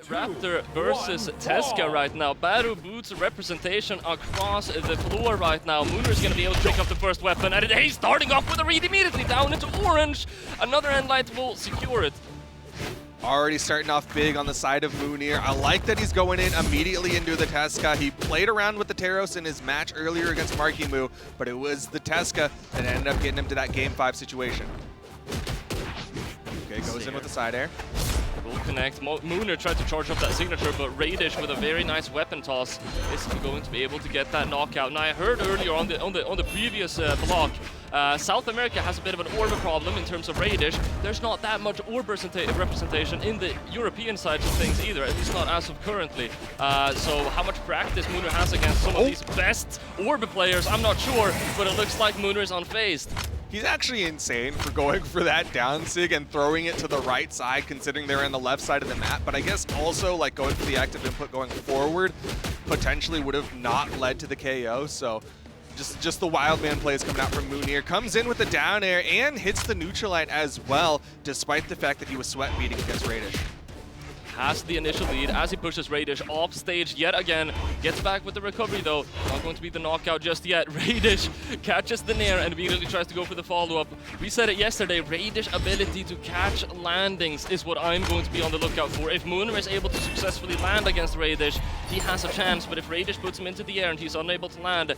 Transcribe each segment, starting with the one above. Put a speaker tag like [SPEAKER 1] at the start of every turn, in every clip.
[SPEAKER 1] Raptor versus Tesca right now. Battle Boots representation across the floor right now. Mounir is going to be able to pick up the first weapon, and he's starting off with a read immediately down into orange. Another end light will secure it.
[SPEAKER 2] Already starting off big on the side of Mounir. I like that he's going in immediately into the Tesca. He played around with the Teros in his match earlier against Markimu, but it was the Tesca that ended up getting him to that Game 5 situation. Okay, goes in with the side air.
[SPEAKER 1] Will connect. Mounir tried to charge up that signature, but Raydish with a very nice weapon toss is going to be able to get that knockout. Now I heard earlier on the previous block, South America has a bit of an orb problem in terms of Raydish. There's not that much orb representation in the European side of things either, at least not as of currently. So how much practice Mounir has against some of these best orb players, I'm not sure, but it looks like Mounir is unfazed.
[SPEAKER 2] He's actually insane for going for that down sig and throwing it to the right side, considering they're on the left side of the map. But I guess also like going for the active input going forward potentially would have not led to the KO. So just the wild man plays coming out from Mounir. Comes in with the down air and hits the neutralite as well, despite the fact that he was sweat beating against Raydish.
[SPEAKER 1] Has the initial lead as he pushes Raydish off stage yet again. Gets back with the recovery though. Not going to be the knockout just yet. Raydish catches the nair and immediately tries to go for the follow-up. We said it yesterday, Raydish ability to catch landings is what I'm going to be on the lookout for. If Mounir is able to successfully land against Raydish, he has a chance, but if Raydish puts him into the air and he's unable to land,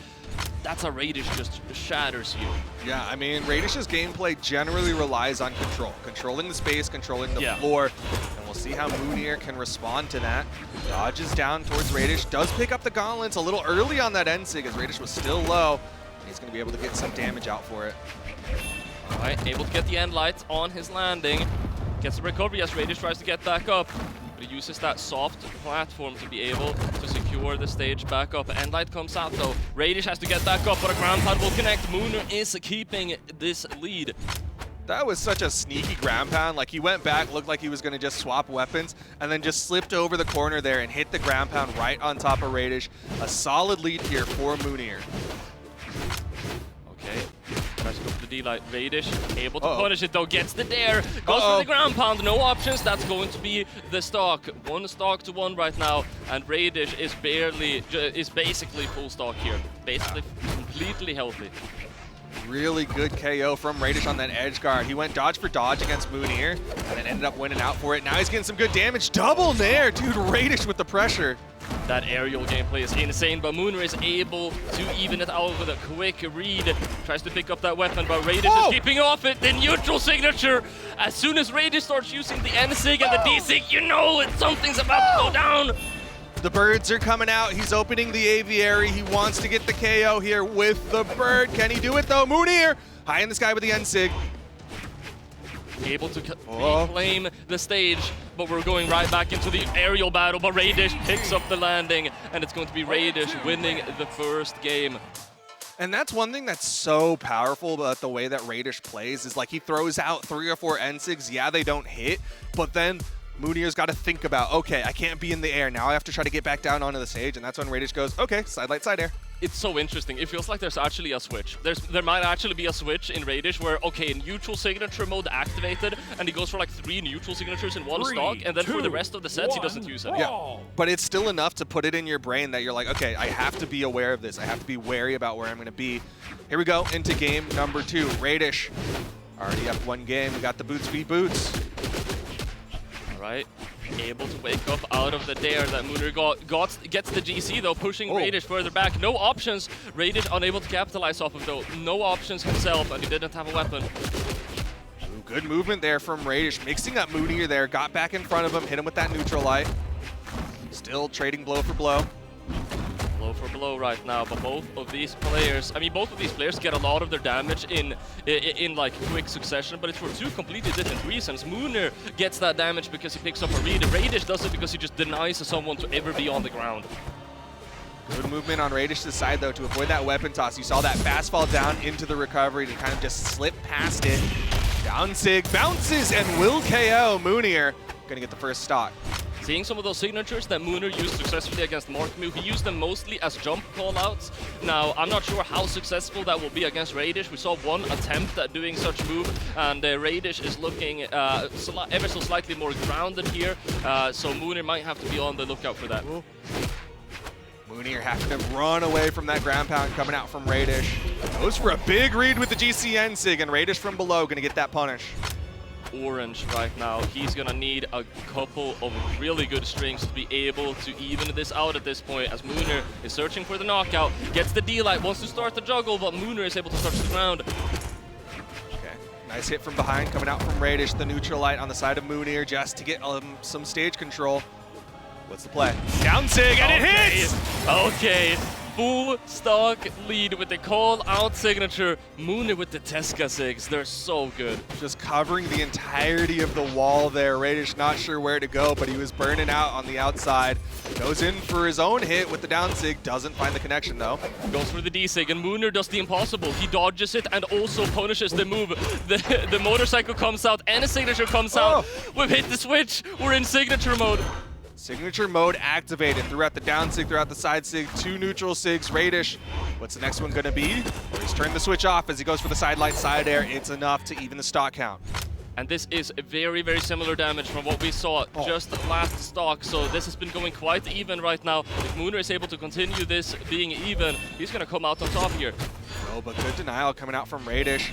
[SPEAKER 1] that's how Raydish just shatters you.
[SPEAKER 2] Yeah, I mean, Raydish's gameplay generally relies on control. Controlling the space, controlling the floor, and we'll see how Mounir can respond to that. Dodges down towards Raydish, does pick up the gauntlets a little early on that end sig as Raydish was still low. He's going to be able to get some damage out for it.
[SPEAKER 1] All right, able to get the end light on his landing. Gets the recovery as Raydish tries to get back up. But he uses that soft platform to be able to secure the stage back up. End light comes out though. Raydish has to get back up, but a ground pound will connect. Mounir is keeping this lead.
[SPEAKER 2] That was such a sneaky ground pound. Like he went back, looked like he was going to just swap weapons, and then just slipped over the corner there and hit the ground pound right on top of Raydish. A solid lead here for Mounir.
[SPEAKER 1] Okay. Tries to go for the D-light. Raydish able to punish it though, gets the dare, goes for the ground pound, no options. That's going to be the stock. One stock to one right now, and Raydish is basically full stock here. Basically completely healthy.
[SPEAKER 2] Really good KO from Raydish on that edge guard. He went dodge for dodge against Mounir and then ended up winning out for it. Now he's getting some good damage. Double nair, dude. Raydish with the pressure.
[SPEAKER 1] That aerial gameplay is insane, but Mounir is able to even it out with a quick read. Tries to pick up that weapon, but Raydish is keeping off it. The neutral signature. As soon as Raydish starts using the N-Sig and the D-Sig, you know something's about to go down.
[SPEAKER 2] The birds are coming out. He's opening the aviary. He wants to get the KO here with the bird. Can he do it though? Mounir high in the sky with the N-Sig.
[SPEAKER 1] Able to reclaim the stage, but we're going right back into the aerial battle, but Raydish picks up the landing, and it's going to be Raydish winning the first game.
[SPEAKER 2] And that's one thing that's so powerful about the way that Raydish plays is like he throws out 3 or 4 N-Sigs. Yeah, they don't hit, but then Mounir's got to think about, okay, I can't be in the air. Now I have to try to get back down onto the stage, and that's when Raydish goes, okay, side light, side air.
[SPEAKER 1] It's so interesting. It feels like there's actually a switch. There might actually be a switch in Raydish where, okay, neutral signature mode activated, and he goes for like 3 neutral signatures in one stock, and then for the rest of the sets, he doesn't use any.
[SPEAKER 2] Yeah, but it's still enough to put it in your brain that you're like, okay, I have to be aware of this. I have to be wary about where I'm going to be. Here we go into game number 2. Raydish already up 1 game. We got the boots v boots.
[SPEAKER 1] All right. Able to wake up out of the dare that Mounir gets the GC though, pushing Raydish further back. No options. Raydish unable to capitalize off of though. No options himself, and he didn't have a weapon.
[SPEAKER 2] Ooh, good movement there from Raydish, mixing up Mounir there. Got back in front of him, hit him with that neutral light. Still trading blow for blow.
[SPEAKER 1] Blow for blow right now, but both of these players get a lot of their damage in like quick succession, but it's for 2 completely different reasons. Mounir gets that damage because he picks up a read. Raydish does it because he just denies someone to ever be on the ground.
[SPEAKER 2] Good movement on Raydish's side though to avoid that weapon toss. You saw that fast fall down into the recovery to kind of just slip past it. Down sig bounces and will KO Mounir. Gonna get the first stock.
[SPEAKER 1] Seeing some of those signatures that Mounir used successfully against Markmu, he used them mostly as jump callouts. Now, I'm not sure how successful that will be against Raydish. We saw one attempt at doing such move, and Raydish is looking ever so slightly more grounded here, so Mounir might have to be on the lookout for that.
[SPEAKER 2] Ooh. Mounir having to run away from that ground pound coming out from Raydish. Goes for a big read with the GCN Sig, and Raydish from below gonna get that punish.
[SPEAKER 1] Orange right now, he's gonna need a couple of really good strings to be able to even this out at this point, as Mounir is searching for the knockout, gets the D-light, wants to start the juggle, but Mounir is able to touch the ground.
[SPEAKER 2] Okay, nice hit from behind coming out from Raydish, the neutral light on the side of Mounir just to get some stage control. What's the play? Down Sig, and it hits!
[SPEAKER 1] Okay, full stock lead with the call-out signature. Mounir with the Tesca Sigs, they're so good.
[SPEAKER 2] Just covering the entirety of the wall there. Raydish not sure where to go, but he was burning out on the outside. Goes in for his own hit with the down Sig, doesn't find the connection though.
[SPEAKER 1] Goes for the D-Sig, and Mounir does the impossible. He dodges it and also punishes the move. The motorcycle comes out and a signature comes out. We've hit the switch, we're in signature mode.
[SPEAKER 2] Signature mode activated throughout the down Sig, throughout the side Sig, 2 neutral Sigs. Raydish, what's the next one gonna be? He's turned the switch off as he goes for the side light, side air. It's enough to even the stock count.
[SPEAKER 1] And this is very, very similar damage from what we saw just last stock, so this has been going quite even right now. If Mounir is able to continue this being even, he's gonna come out on top here.
[SPEAKER 2] No, but good denial coming out from Raydish.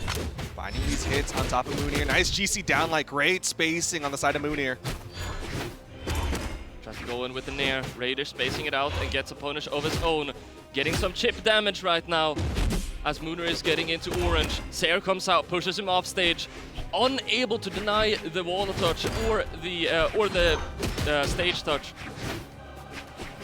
[SPEAKER 2] Finding these hits on top of Mounir. Nice GC down, like great spacing on the side of Mounir.
[SPEAKER 1] Tries to go in with the Nair. Raydish spacing it out and gets a punish of his own. Getting some chip damage right now as Mounir is getting into orange. Sair comes out, pushes him off stage. Unable to deny the wall touch or the stage touch.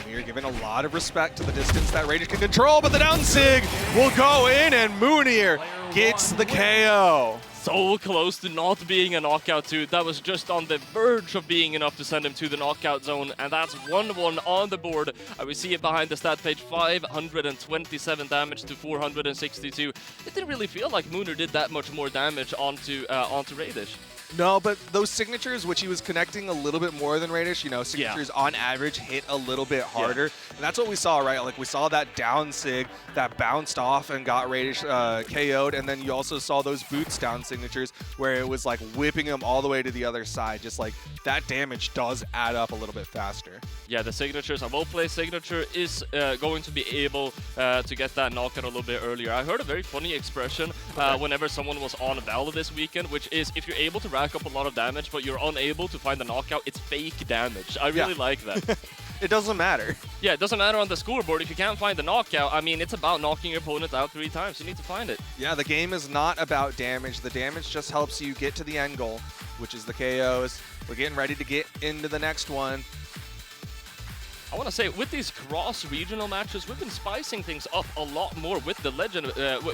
[SPEAKER 2] Mounir giving a lot of respect to the distance that Raydish can control, but the down Sig will go in and Mounir gets the KO.
[SPEAKER 1] So close to not being a knockout too. That was just on the verge of being enough to send him to the knockout zone, and that's 1-1 on the board. We see it behind the stat page, 527 damage to 462. It didn't really feel like Mounir did that much more damage onto Raydish.
[SPEAKER 2] No, but those signatures, which he was connecting a little bit more than Raydish, you know, signatures on average hit a little bit harder. And that's what we saw, right? Like, we saw that down Sig that bounced off and got Raydish KO'd, and then you also saw those boots down signatures where it was like whipping him all the way to the other side. Just like that damage does add up a little bit faster.
[SPEAKER 1] Yeah, the signatures, a well-play signature is going to be able to get that knockout a little bit earlier. I heard a very funny expression whenever someone was on Valve this weekend, which is if you're able to rack up a lot of damage, but you're unable to find the knockout, it's fake damage. I really like that.
[SPEAKER 2] It doesn't matter.
[SPEAKER 1] Yeah, it doesn't matter on the scoreboard. If you can't find the knockout, I mean, it's about knocking your opponent out 3 times. You need to find it.
[SPEAKER 2] Yeah, the game is not about damage. The damage just helps you get to the end goal, which is the KOs. We're getting ready to get into the next one.
[SPEAKER 1] I want to say, with these cross-regional matches, we've been spicing things up a lot more with the legend,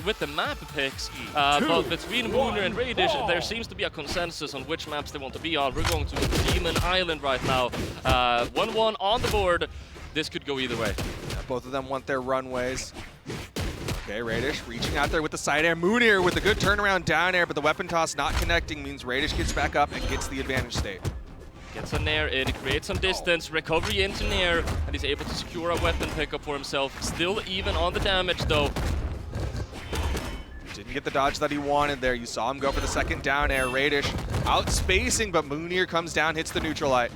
[SPEAKER 1] with the map picks. But between Mounir and Raydish, there seems to be a consensus on which maps they want to be on. We're going to Demon Island right now. 1-1 on the board. This could go either way.
[SPEAKER 2] Yeah, both of them want their runways. Okay, Raydish reaching out there with the side air. Mounir with a good turnaround down air, but the weapon toss not connecting means Raydish gets back up and gets the advantage state.
[SPEAKER 1] Gets a Nair in, creates some distance, recovery into Nair, and he's able to secure a weapon pickup for himself. Still even on the damage though.
[SPEAKER 2] Didn't get the dodge that he wanted there. You saw him go for the second down air. Raydish out spacing, but Mounir comes down, hits the neutral light.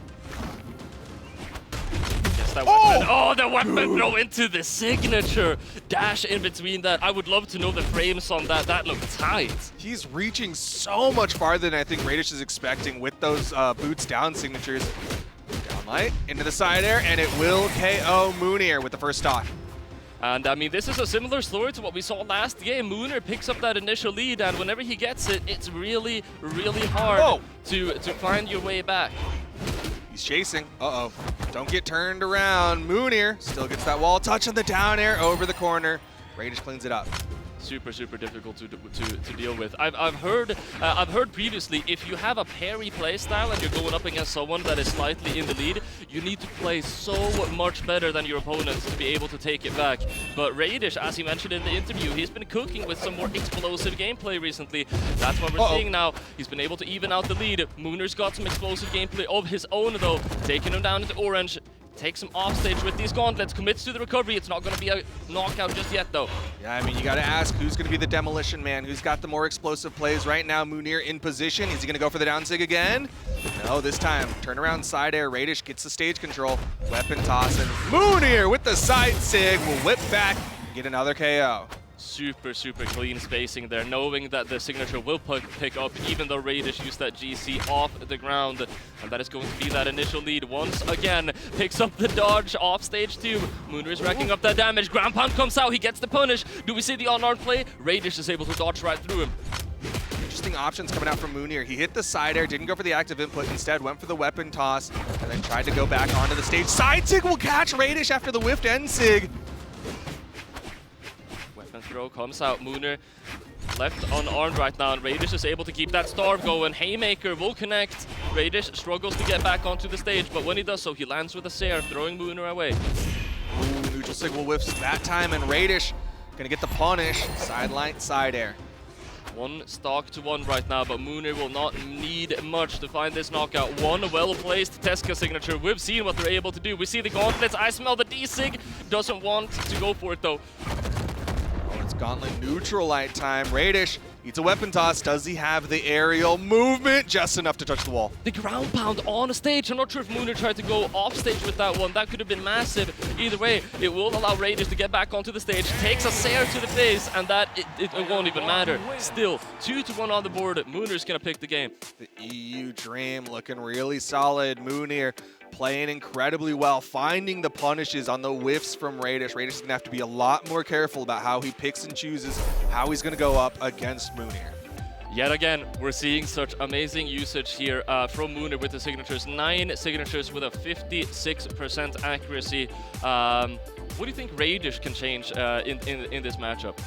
[SPEAKER 1] That weapon. Oh, the weapon throw into the signature. Dash in between that. I would love to know the frames on that. That looked tight.
[SPEAKER 2] He's reaching so much farther than I think Raydish is expecting with those boots down signatures. Down light, into the side air, and it will KO Mounir with the first stock.
[SPEAKER 1] And I mean, this is a similar story to what we saw last game. Mounir picks up that initial lead, and whenever he gets it, it's really, really hard to find your way back.
[SPEAKER 2] He's chasing. Uh-oh. Don't get turned around. Mounir still gets that wall touch on the down air over the corner. Raydish cleans it up.
[SPEAKER 1] super difficult to deal with. I've heard previously, if you have a parry playstyle and you're going up against someone that is slightly in the lead, you need to play so much better than your opponents to be able to take it back. But Raydish, as he mentioned in the interview, he's been cooking with some more explosive gameplay recently. That's what we're seeing now. He's been able to even out the lead. Mounir's got some explosive gameplay of his own though, taking him down into orange. Takes him off stage with these gauntlets, commits to the recovery. It's not going to be a knockout just yet, though.
[SPEAKER 2] Yeah, I mean, you got to ask who's going to be the demolition man, who's got the more explosive plays right now. Mounir in position. Is he going to go for the down sig again? No, this time, turnaround side air. Raydish gets the stage control. Weapon toss, and Mounir with the side sig will whip back and get another KO.
[SPEAKER 1] Super clean spacing there, knowing that the signature will pick up, even though Raydish used that GC off the ground. And that is going to be that initial lead. Once again, picks up the dodge off stage 2. Mounir is racking up that damage. Ground pound comes out, he gets the punish. Do we see the unarmed play? Raydish is able to dodge right through him.
[SPEAKER 2] Interesting options coming out from Mounir. He hit the side air, didn't go for the active input, instead went for the weapon toss, and then tried to go back onto the stage. Side sig will catch Raydish after the whiffed end sig.
[SPEAKER 1] Throw comes out. Mounir left unarmed right now, and Raydish is able to keep that starve going. Haymaker will connect. Raydish struggles to get back onto the stage, but when he does so, he lands with a Sair, throwing Mounir away.
[SPEAKER 2] Ooh, neutral sig will whiff that time, and Raydish gonna get the punish. Sideline, side air.
[SPEAKER 1] One stock to one right now, but Mounir will not need much to find this knockout. One well-placed Tesca signature. We've seen what they're able to do. We see the gauntlets. I smell the D-Sig. Doesn't want to go for it, though.
[SPEAKER 2] Gauntlet neutralite time. Raydish eats a weapon toss. Does he have the aerial movement? Just enough to touch the wall.
[SPEAKER 1] The ground pound on stage. I'm not sure if Mounir tried to go off stage with that one. That could have been massive. Either way, it will allow Raydish to get back onto the stage. Takes a Sair to the face, and that it won't even matter. Still, 2-1 on the board. Mounir's gonna pick the game.
[SPEAKER 2] The EU Dream looking really solid. Mounir playing incredibly well, finding the punishes on the whiffs from Raydish. Raydish is gonna have to be a lot more careful about how he picks and chooses how he's gonna go up against Mounir.
[SPEAKER 1] Yet again, we're seeing such amazing usage here from Mounir with the signatures. 9 signatures with a 56% accuracy. What do you think Raydish can change in this matchup?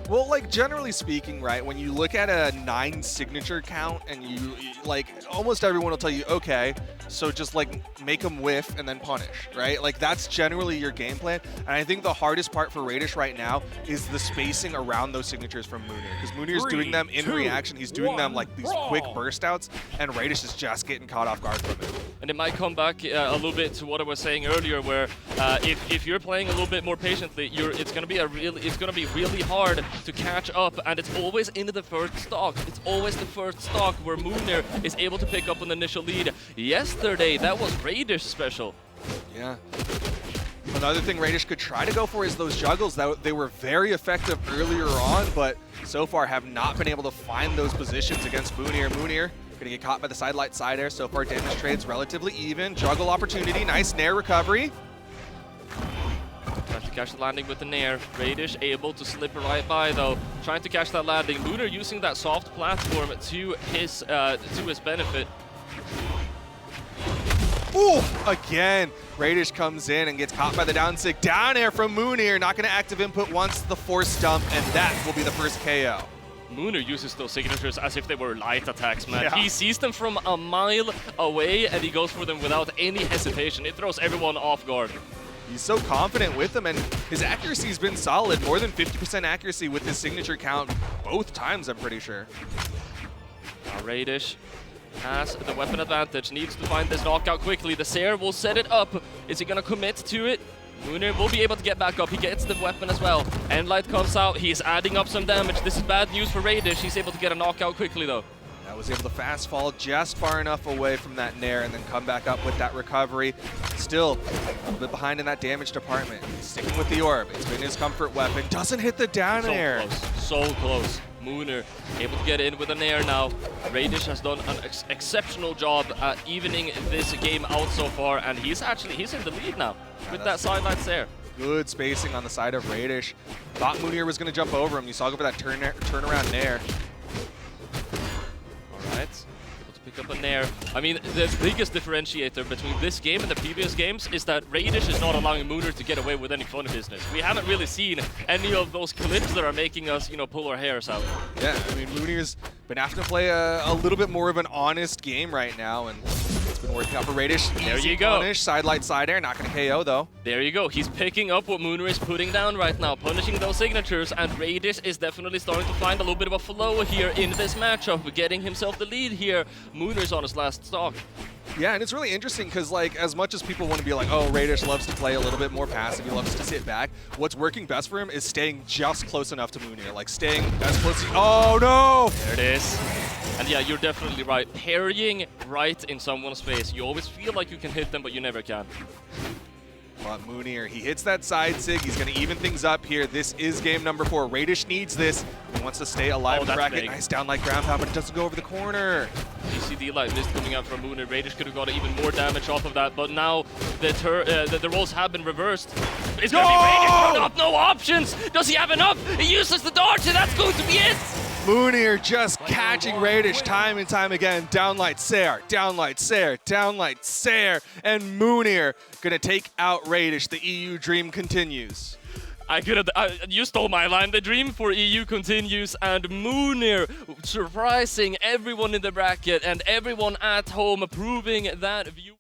[SPEAKER 2] Well, like, generally speaking, right, when you look at a 9 signature count and you, like, almost everyone will tell you, okay, so just, like, make them whiff and then punish, right? Like, that's generally your game plan. And I think the hardest part for Raydish right now is the spacing around those signatures from Mounir. Because Mounir's doing them in reaction. He's doing them, like, these quick burst outs, and Raydish is just getting caught off guard from it.
[SPEAKER 1] And it might come back a little bit to what I was saying earlier, where if you're playing a little bit more patiently, it's gonna be really hard to catch up, and it's always into the first stock. It's always the first stock where Mounir is able to pick up an initial lead. Yesterday, that was Raydish special.
[SPEAKER 2] Yeah. Another thing Raydish could try to go for is those juggles. They were very effective earlier on, but so far have not been able to find those positions against Mounir. Mounir gonna get caught by the sidelight side air. So far, damage trade's relatively even. Juggle opportunity, nice nair recovery.
[SPEAKER 1] Trying to catch the landing with the nair. Raydish able to slip right by though. Trying to catch that landing. Mounir using that soft platform to his benefit.
[SPEAKER 2] Ooh, again, Raydish comes in and gets caught by the down sig. Down air from Mounir, not gonna active input once the force dump, and that will be the first KO.
[SPEAKER 1] Mounir uses those signatures as if they were light attacks, man.
[SPEAKER 2] Yeah.
[SPEAKER 1] He sees them from a mile away and he goes for them without any hesitation. It throws everyone off guard.
[SPEAKER 2] He's so confident with them, and his accuracy's been solid. More than 50% accuracy with his signature count both times, I'm pretty sure.
[SPEAKER 1] Now Raydish has the weapon advantage, needs to find this knockout quickly. The Sair will set it up. Is he gonna commit to it? Mounir will be able to get back up. He gets the weapon as well. Endlight comes out. He's adding up some damage. This is bad news for Raydish. He's able to get a knockout quickly though.
[SPEAKER 2] That was able to fast fall just far enough away from that nair and then come back up with that recovery. Still a little bit behind in that damage department. Sticking with the orb. It's been his comfort weapon. Doesn't hit the down air.
[SPEAKER 1] So close. Mounir able to get in with a nair now. Raydish has done an exceptional job at evening this game out so far, and he's in the lead now with that sideline Sair.
[SPEAKER 2] Good spacing on the side of Raydish. Thought Mounir was going to jump over him. You saw go for that turnaround nair.
[SPEAKER 1] Alright, able to Pick up a Nair. I mean, the biggest differentiator between this game and the previous games is that Raydish is not allowing Mounir to get away with any funny business. We haven't really seen any of those clips that are making us, you know, pull our hairs out.
[SPEAKER 2] Yeah, I mean, Mounir's been having to play a little bit more of an honest game right now, and it's been working out for Raydish.
[SPEAKER 1] There you go.
[SPEAKER 2] Punish, side light, side air, not going to KO though.
[SPEAKER 1] There you go. He's picking up what Mounir is putting down right now, punishing those signatures, and Raydish is definitely starting to find a little bit of a flow here in this matchup, getting himself the lead here. Mounir's on his last stock.
[SPEAKER 2] Yeah, and it's really interesting because, like, as much as people want to be like, oh, Raydish loves to play a little bit more passive, he loves to sit back, what's working best for him is staying just close enough to Mounir, like staying as close to... Oh, no!
[SPEAKER 1] There it is. And yeah, you're definitely right. Parrying right in someone's face. You always feel like you can hit them, but you never can.
[SPEAKER 2] But Mounir, he hits that side sig. He's going to even things up here. This is game number 4. Raydish needs this. He wants to stay alive in the bracket.
[SPEAKER 1] Big.
[SPEAKER 2] Nice down like ground pound, but it doesn't go over the corner.
[SPEAKER 1] DCD light mist coming out from Mounir. Raydish could have got even more damage off of that, but now the roles have been reversed. It's going to be Raydish turned up, no options. Does he have enough? He uses the dodge, and that's going to be it.
[SPEAKER 2] Mounir just catching Raydish time and time again. Downlight Sair, downlight Sair, downlight Sair, and Mounir gonna take out Raydish. The EU dream continues.
[SPEAKER 1] You stole my line. The dream for EU continues, and Mounir surprising everyone in the bracket and everyone at home, proving that view.